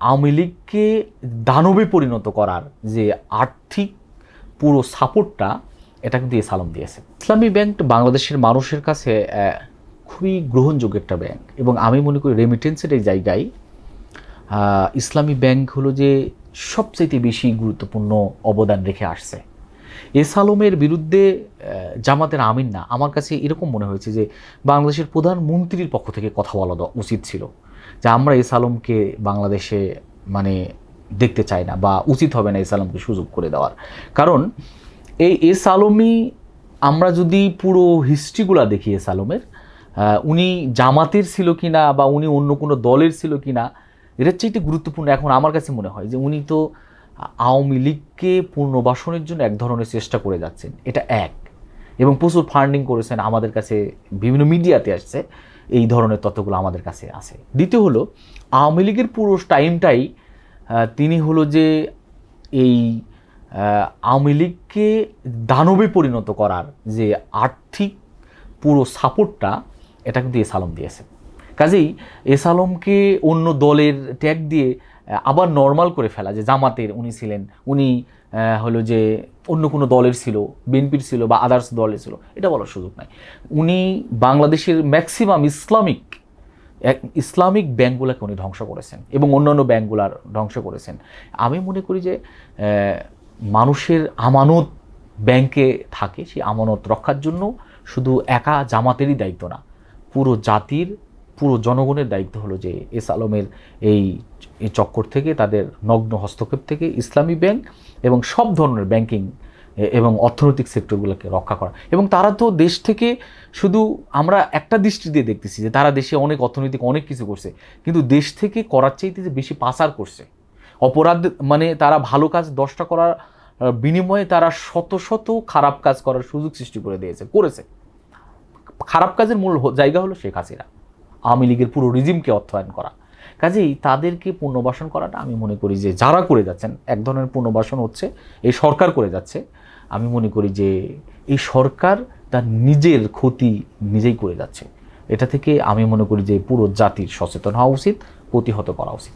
আওয়ামী লীগকে দানবে পরিণত করার যে আর্থিক পুরো সাপোর্টটা এটা কিন্তু এস আলম দিয়েছে। ইসলামী ব্যাংক বাংলাদেশের মানুষের কাছে খুবই গ্রহণযোগ্য একটা ব্যাংক, এবং আমি মনে করি রেমিটেন্সের এই জায়গায় ইসলামী ব্যাংক হলো যে সবচেয়ে বেশি গুরুত্বপূর্ণ অবদান রেখে আসছে। এস আলমের বিরুদ্ধে জামাতের আমির না, আমার কাছে এরকম মনে হয়েছে যে বাংলাদেশের প্রধানমন্ত্রীর পক্ষ থেকে কথা বলা উচিত ছিল যে আমরা এস আলমকে বাংলাদেশে মানে দেখতে চাই না, বা উচিত হবে না এস আলমকে সুযোগ করে দেওয়ার। কারণ এই এস আলমই, আমরা যদি পুরো হিস্ট্রিগুলো দেখি এস আলমের, উনি জামাতের ছিল কিনা বা উনি অন্য কোনো দলের ছিল কিনা, এটার চেয়ে গুরুত্বপূর্ণ এখন আমার কাছে মনে হয় যে উনি তো আওয়ামী লীগকে পুনর্বাসনের জন্য এক ধরনের চেষ্টা করে যাচ্ছেন, এটা এক, এবং প্রচুর ফান্ডিং করেছেন। আমাদের কাছে বিভিন্ন মিডিয়াতে আসছে এই ধরনের তথ্যগুলো, আমাদের কাছে আছে। দ্বিতীয় হলো আওয়ামী লীগের পুরো টাইমটাই তিনি হলো যে এই আওয়ামী লীগকে দানবে পরিণত করার যে আর্থিক পুরো সাপোর্টটা এটা কিন্তু এস আলম দিয়েছে। কাজেই এস আলমকে অন্য দলের ট্যাগ দিয়ে আবার নর্মাল করে ফেলা যে জামাতের উনি ছিলেন, উনি হলো যে অন্য কোনো দলের ছিল, বিএনপির ছিল বা আদার্স দলের ছিল, এটা বলার সুযোগ নাই। উনি বাংলাদেশের ম্যাক্সিমাম ইসলামিক ব্যাংকগুলোকে উনি ধ্বংস করেছেন এবং অন্যান্য ব্যাংকগুলার ধ্বংস করেছেন। আমি মনে করি যে মানুষের আমানত ব্যাংকে থাকে, সেই আমানত রক্ষার জন্য শুধু একা জামাতেরই দায়িত্ব না, পুরো জাতির, পুরো জনগণের দায়িত্ব হলো যে এস আলমের এই চক্কর থেকে, তাদের নগ্ন হস্তক্ষেপ থেকে ইসলামী ব্যাংক এবং সব ধরনের ব্যাংকিং এবং অর্থনৈতিক সেক্টরগুলোকে রক্ষা করা। এবং তারা তো দেশ থেকে শুধু আমরা একটা দৃষ্টি দিয়ে দেখতেছি যে তারা দেশে অনেক অর্থনৈতিক অনেক কিছু করছে, কিন্তু দেশ থেকে করার চাইতে যে বেশি পাচার করছে, অপরাধ মানে তারা ভালো কাজ 10টা করার বিনিময়ে তারা শত শত খারাপ কাজ করার সুযোগ সৃষ্টি করে করেছে। খারাপ কাজের মূল জায়গা হলো শেখ হাসিনা, আওয়ামী লীগের পুরো রিজিমকে অর্থায়ন করা। কাজেই তাদেরকে পুনর্বাসন করাটা আমি মনে করি যে যারা করে যাচ্ছেন, এক ধরনের পুনর্বাসন হচ্ছে এই সরকার করে যাচ্ছে, আমি মনে করি যে এই সরকার তার নিজের ক্ষতি নিজেই করে যাচ্ছে। এটা থেকে আমি মনে করি যে পুরো জাতির সচেতন হওয়া উচিত, প্রতিহত করা উচিত।